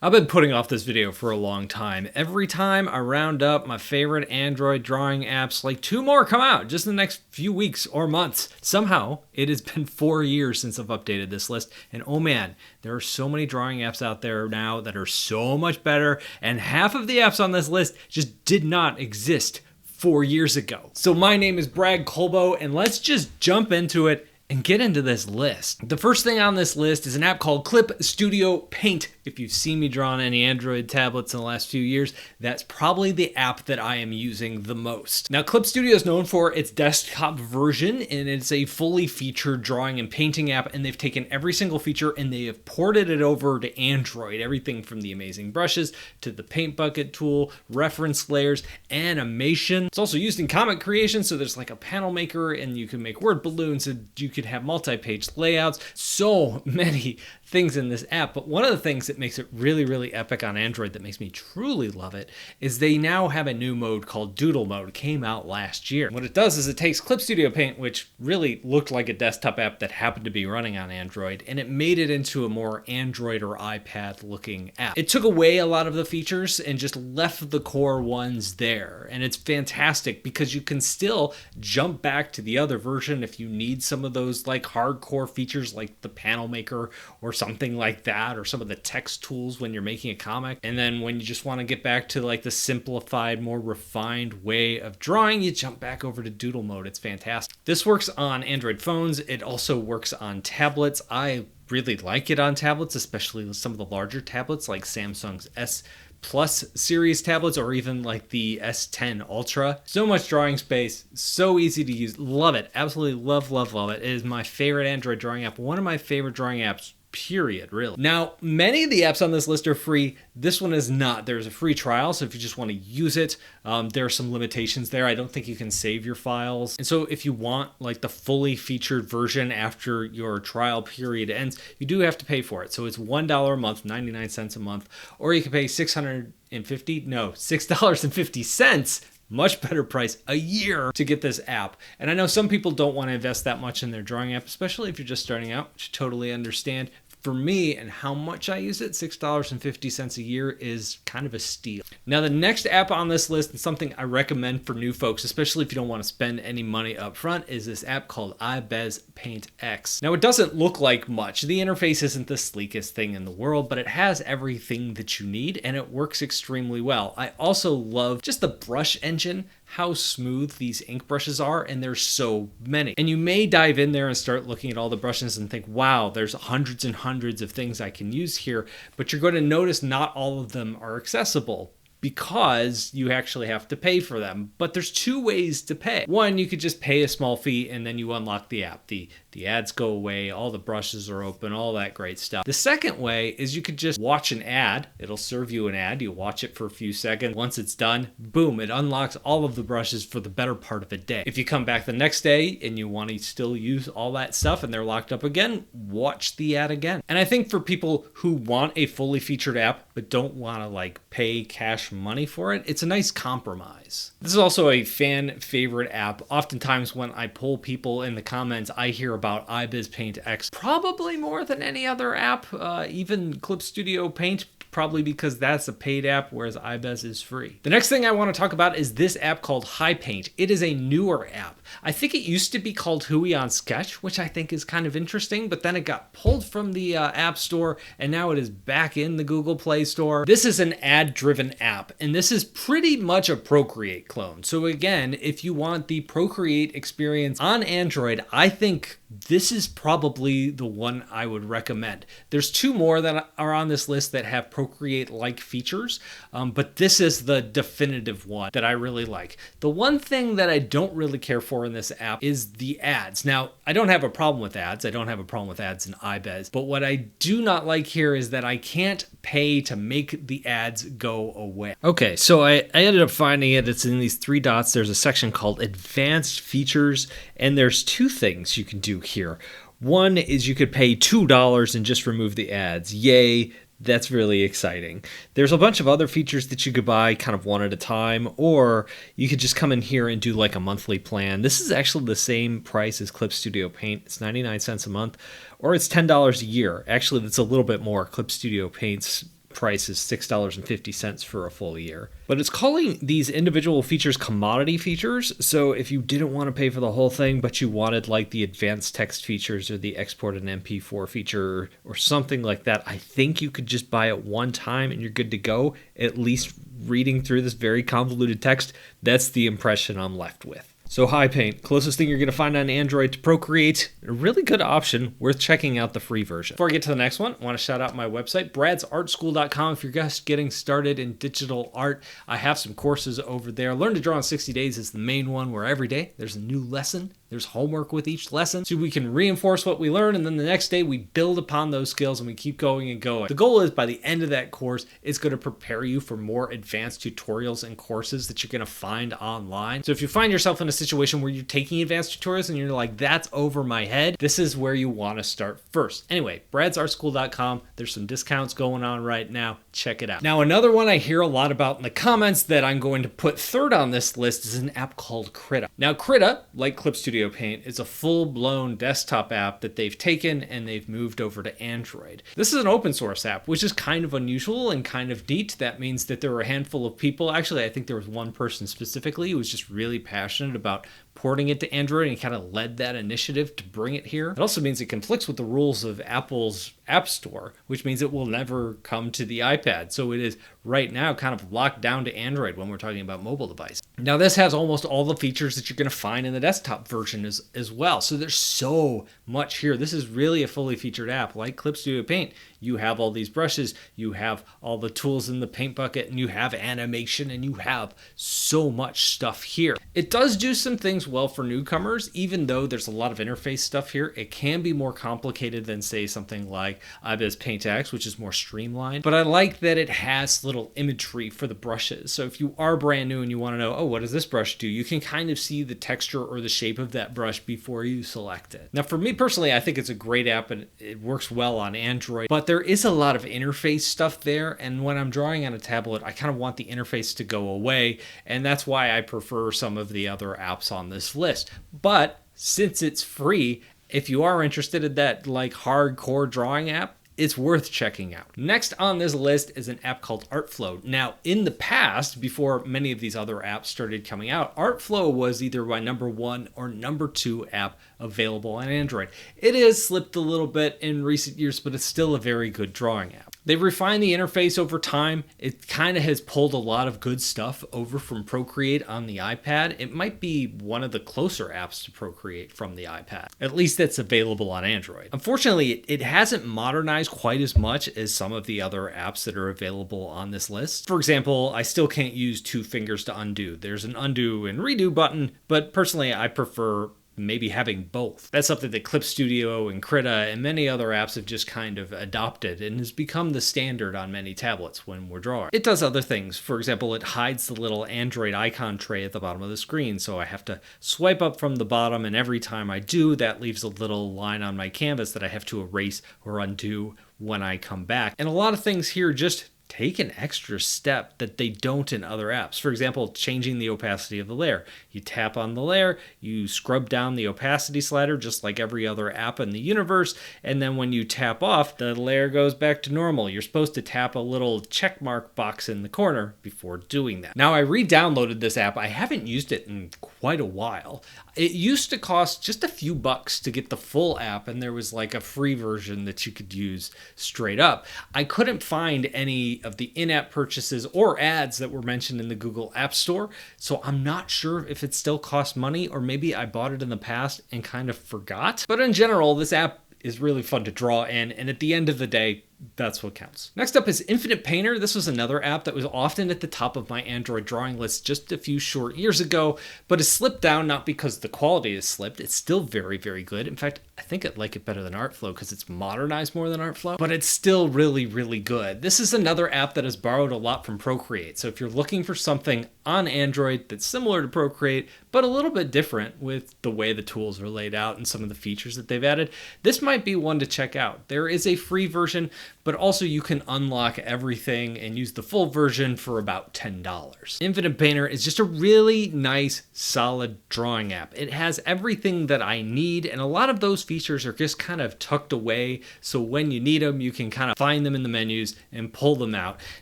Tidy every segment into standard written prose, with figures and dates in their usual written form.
I've been putting off this video for a long time. Every time I round up my favorite Android drawing apps, like 2 more come out just in the next few weeks or months. Somehow, it has been 4 years since I've updated this list, and oh man, there are so many drawing apps out there now that are so much better, and half of the apps on this list just did not exist 4 years ago. So my name is Brad Colbo, and let's just jump into it and get into this list. The first thing on this list is an app called Clip Studio Paint. If you've seen me draw on any Android tablets in the last few years, that's probably the app that I am using the most. Now, Clip Studio is known for its desktop version, and it's a fully featured drawing and painting app, and they've taken every single feature and they have ported it over to Android. Everything from the amazing brushes to the paint bucket tool, reference layers, animation. It's also used in comic creation, so there's like a panel maker, and you can make word balloons, and you could have multi-page layouts. So many things in this app, but one of the things that makes it really, really epic on Android that makes me truly love it is they now have a new mode called Doodle Mode. It came out last year. What it does is it takes Clip Studio Paint, which really looked like a desktop app that happened to be running on Android, and it made it into a more Android or iPad looking app. It took away a lot of the features and just left the core ones there, and it's fantastic because you can still jump back to the other version if you need some of those like hardcore features like the panel maker or something like that, or some of the text tools when you're making a comic. And then when you just want to get back to like the simplified, more refined way of drawing, you jump back over to Doodle Mode. It's fantastic. This works on Android phones. It also works on tablets. I really like it on tablets, especially with some of the larger tablets like Samsung's S Plus series tablets or even like the S10 Ultra. So much drawing space, so easy to use. Love it. Absolutely love, love, love it. It is my favorite Android drawing app. One of my favorite drawing apps, period, really. Now, many of the apps on this list are free. This one is not. There's a free trial, so if you just want to use it, there are some limitations there. I don't think you can save your files. And so if you want like the fully featured version after your trial period ends, you do have to pay for it. So it's $1 a month, 99 cents a month, or you can pay $6.50, much better price a year to get this app. And I know some people don't want to invest that much in their drawing app, especially if you're just starting out, which I totally understand. For me and how much I use it, $6.50 a year is kind of a steal. Now, the next app on this list, and something I recommend for new folks, especially if you don't want to spend any money up front, is this app called Ibis Paint X. Now, it doesn't look like much. The interface isn't the sleekest thing in the world, but it has everything that you need, and it works extremely well. I also love just the brush engine, how smooth these ink brushes are, and there's so many. And you may dive in there and start looking at all the brushes and think, wow, there's hundreds and hundreds of things I can use here, but you're going to notice not all of them are accessible because you actually have to pay for them. But there's 2 ways to pay. One, you could just pay a small fee and then you unlock the app. The ads go away, all the brushes are open, all that great stuff. The second way is you could just watch an ad. It'll serve you an ad. You watch it for a few seconds. Once it's done, boom, it unlocks all of the brushes for the better part of a day. If you come back the next day and you want to still use all that stuff and they're locked up again, watch the ad again. And I think for people who want a fully featured app but don't want to like pay cash money for it, it's a nice compromise. This is also a fan favorite app. Oftentimes when I poll people in the comments, I hear about Ibis Paint X probably more than any other app, even Clip Studio Paint, probably because that's a paid app, whereas Ibis is free. The next thing I want to talk about is this app called HiPaint. It is a newer app. I think it used to be called Hui on Sketch, which I think is kind of interesting, but then it got pulled from the App Store, and now it is back in the Google Play Store. This is an ad-driven app, and this is pretty much a Procreate clone. So again, if you want the Procreate experience on Android, I think this is probably the one I would recommend. There's 2 more that are on this list that have Procreate-like features, but this is the definitive one that I really like. The one thing that I don't really care for in this app is the ads. Now, I don't have a problem with ads. I don't have a problem with ads in Ibis, but what I do not like here is that I can't pay to make the ads go away. Okay, so I ended up finding it. It's in these 3 dots. There's a section called Advanced Features, and there's 2 things you can do here. One is you could pay $2 and just remove the ads. Yay, that's really exciting. There's a bunch of other features that you could buy kind of one at a time, or you could just come in here and do like a monthly plan. This is actually the same price as Clip Studio Paint. It's 99 cents a month, or it's $10 a year. Actually, that's a little bit more. Clip Studio Paint's price is $6.50 for a full year. But it's calling these individual features commodity features. So if you didn't want to pay for the whole thing, but you wanted like the advanced text features or the export an MP4 feature or something like that, I think you could just buy it one time and you're good to go. At least reading through this very convoluted text, that's the impression I'm left with. So HiPaint, closest thing you're going to find on Android to Procreate, a really good option, worth checking out the free version. Before I get to the next one, I want to shout out my website, bradsartschool.com. If you're just getting started in digital art, I have some courses over there. Learn to Draw in 60 Days is the main one, where every day there's a new lesson. There's homework with each lesson, so we can reinforce what we learn, and then the next day we build upon those skills and we keep going and going. The goal is by the end of that course, it's going to prepare you for more advanced tutorials and courses that you're going to find online. So if you find yourself in a situation where you're taking advanced tutorials and you're like, that's over my head, this is where you want to start first. Anyway, bradsartschool.com. There's some discounts going on right now. Check it out. Now, another one I hear a lot about in the comments that I'm going to put third on this list is an app called Krita. Now, Krita, like Clip Studio Paint, is a full-blown desktop app that they've taken and they've moved over to Android. This is an open source app, which is kind of unusual and kind of neat. That means that there were a handful of people. Actually, I think there was one person specifically who was just really passionate about porting it to Android and kind of led that initiative to bring it here. It also means it conflicts with the rules of Apple's App Store, which means it will never come to the iPad. So it is right now kind of locked down to Android when we're talking about mobile devices. Now, this has almost all the features that you're going to find in the desktop version as well. So there's so much here. This is really a fully featured app. Like Clip Studio Paint, you have all these brushes, you have all the tools in the paint bucket, and you have animation, and you have so much stuff here. It does do some things well for newcomers, even though there's a lot of interface stuff here. It can be more complicated than, say, something like Ibis Paint X, which is more streamlined. But I like that it has little imagery for the brushes. So if you are brand new and you want to know, oh, what does this brush do? You can kind of see the texture or the shape of that brush before you select it. Now, for me personally, I think it's a great app and it works well on Android, but there is a lot of interface stuff there. And when I'm drawing on a tablet, I kind of want the interface to go away. And that's why I prefer some of the other apps on this list. But since it's free, if you are interested in that like hardcore drawing app, it's worth checking out. Next on this list is an app called Artflow. Now, in the past, before many of these other apps started coming out, Artflow was either my #1 or #2 app available on Android. It has slipped a little bit in recent years, but it's still a very good drawing app. They've refined the interface over time. It kind of has pulled a lot of good stuff over from Procreate on the iPad. It might be one of the closer apps to Procreate from the iPad. At least that's available on Android. Unfortunately, it hasn't modernized quite as much as some of the other apps that are available on this list. For example, I still can't use 2 fingers to undo. There's an undo and redo button, but personally I prefer maybe having both. That's something that Clip Studio and Krita and many other apps have just kind of adopted and has become the standard on many tablets when we're drawing. It does other things. For example, it hides the little Android icon tray at the bottom of the screen, so I have to swipe up from the bottom, and every time I do, that leaves a little line on my canvas that I have to erase or undo when I come back. And a lot of things here just take an extra step that they don't in other apps. For example, changing the opacity of the layer. You tap on the layer, you scrub down the opacity slider just like every other app in the universe, and then when you tap off, the layer goes back to normal. You're supposed to tap a little check mark box in the corner before doing that. Now, I re-downloaded this app. I haven't used it in quite a while. It used to cost just a few bucks to get the full app, and there was like a free version that you could use straight up. I couldn't find any of the in-app purchases or ads that were mentioned in the Google App Store, so I'm not sure if it still costs money, or maybe I bought it in the past and kind of forgot. But in general, this app is really fun to draw in, and at the end of the day, that's what counts. Next up is Infinite Painter. This was another app that was often at the top of my Android drawing list just a few short years ago, but has slipped down, not because the quality has slipped. It's still very, very good. In fact, I think I'd like it better than Artflow because it's modernized more than Artflow, but it's still really, really good. This is another app that has borrowed a lot from Procreate. So if you're looking for something on Android that's similar to Procreate, but a little bit different with the way the tools are laid out and some of the features that they've added, this might be one to check out. There is a free version, but also you can unlock everything and use the full version for about $10. Infinite Painter is just a really nice, solid drawing app. It has everything that I need, and a lot of those features are just kind of tucked away, so when you need them, you can kind of find them in the menus and pull them out.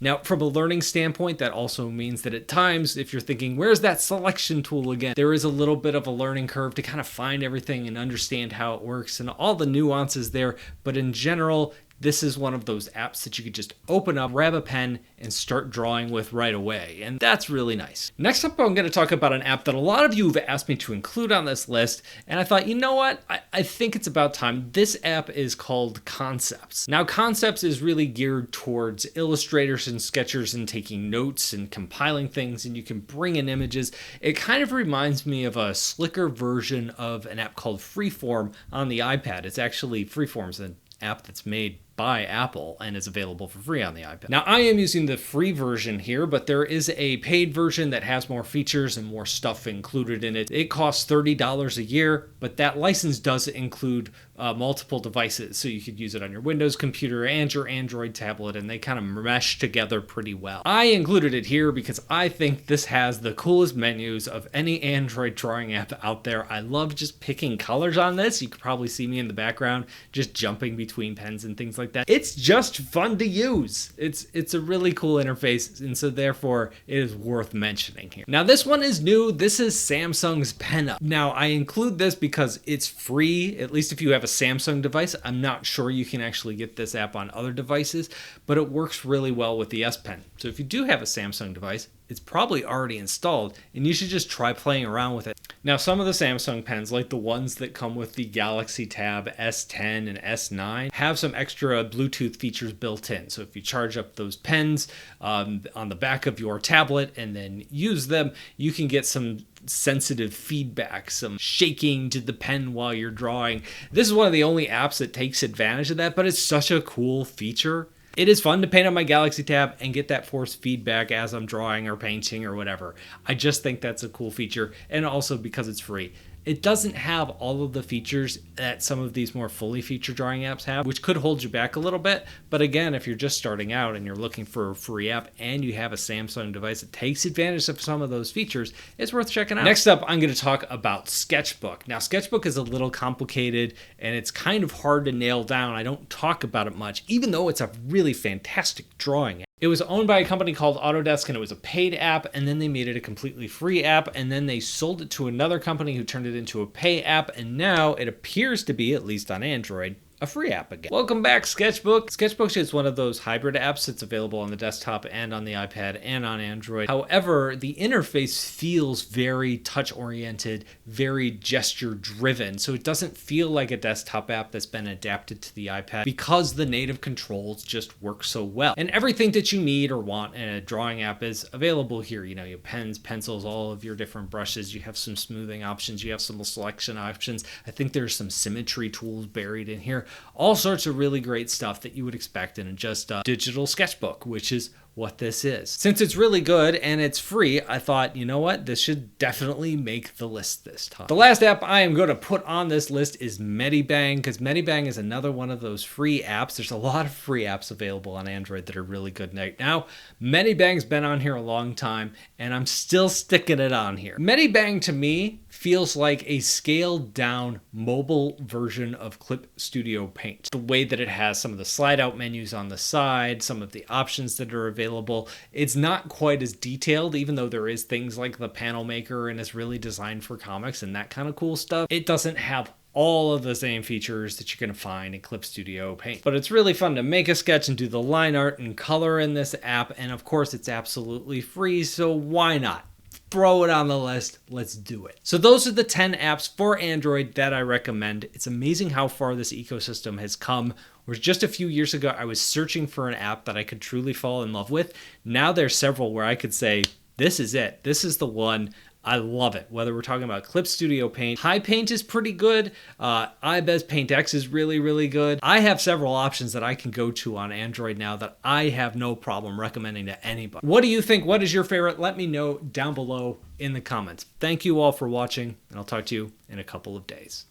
Now, from a learning standpoint, that also means that at times, if you're thinking, where's that selection tool again? There is a little bit of a learning curve to kind of find everything and understand how it works and all the nuances there, but in general, this is one of those apps that you could just open up, grab a pen, and start drawing with right away. And that's really nice. Next up, I'm going to talk about an app that a lot of you have asked me to include on this list. And I thought, you know what? I think it's about time. This app is called Concepts. Now, Concepts is really geared towards illustrators and sketchers and taking notes and compiling things, and you can bring in images. It kind of reminds me of a slicker version of an app called Freeform on the iPad. It's actually Freeform's an app that's made by Apple and is available for free on the iPad. Now, I am using the free version here, but there is a paid version that has more features and more stuff included in it. It costs $30 a year, but that license does include multiple devices, so you could use it on your Windows computer and your Android tablet, and they kind of mesh together pretty well. I included it here because I think this has the coolest menus of any Android drawing app out there. I love just picking colors on this. You could probably see me in the background just jumping between pens and things like that. It's just fun to use. It's a really cool interface, and so therefore it is worth mentioning here. Now, this one is new. This is Samsung's Penup. Now, I include this because it's free, at least if you have a Samsung device. I'm not sure you can actually get this app on other devices, but it works really well with the S Pen. So if you do have a Samsung device, it's probably already installed, and you should just try playing around with it. Now, some of the Samsung pens, like the ones that come with the Galaxy Tab S10 and S9, have some extra Bluetooth features built in. So if you charge up those pens on the back of your tablet and then use them, you can get some sensitive feedback, some shaking to the pen while you're drawing. This is one of the only apps that takes advantage of that, but it's such a cool feature. It is fun to paint on my Galaxy Tab and get that forced feedback as I'm drawing or painting or whatever. I just think that's a cool feature, and also because it's free. It doesn't have all of the features that some of these more fully featured drawing apps have, which could hold you back a little bit. But again, if you're just starting out and you're looking for a free app and you have a Samsung device that takes advantage of some of those features, it's worth checking out. Next up, I'm going to talk about Sketchbook. Now, Sketchbook is a little complicated and it's kind of hard to nail down. I don't talk about it much, even though it's a really fantastic drawing app. It was owned by a company called Autodesk, and it was a paid app, and then they made it a completely free app, and then they sold it to another company who turned it into a pay app, and now it appears to be, at least on Android, a free app again. Welcome back, Sketchbook. Sketchbook is one of those hybrid apps that's available on the desktop and on the iPad and on Android. However, the interface feels very touch-oriented, very gesture-driven, so it doesn't feel like a desktop app that's been adapted to the iPad because the native controls just work so well. And everything that you need or want in a drawing app is available here. You know, you have pens, pencils, all of your different brushes. You have some smoothing options. You have some selection options. I think there's some symmetry tools buried in here. All sorts of really great stuff that you would expect in just a digital sketchbook, which is what this is. Since it's really good and it's free, I thought, you know what, this should definitely make the list this time. The last app I am going to put on this list is Medibang, because Medibang is another one of those free apps. There's a lot of free apps available on Android that are really good right now. Medibang's been on here a long time, and I'm still sticking it on here. Medibang, to me, feels like a scaled down mobile version of Clip Studio Paint. The way that it has some of the slide out menus on the side, some of the options that are available, it's not quite as detailed, even though there is things like the panel maker and it's really designed for comics and that kind of cool stuff. It doesn't have all of the same features that you're going to find in Clip Studio Paint. But it's really fun to make a sketch and do the line art and color in this app, and of course it's absolutely free, so why not? Throw it on the list. Let's do it. So those are the 10 apps for Android that I recommend. It's amazing how far this ecosystem has come. Whereas just a few years ago, I was searching for an app that I could truly fall in love with. Now there's several where I could say, this is it. This is the one. I love it. Whether we're talking about Clip Studio Paint, HiPaint is pretty good. Ibis Paint X is really, really good. I have several options that I can go to on Android now that I have no problem recommending to anybody. What do you think? What is your favorite? Let me know down below in the comments. Thank you all for watching, and I'll talk to you in a couple of days.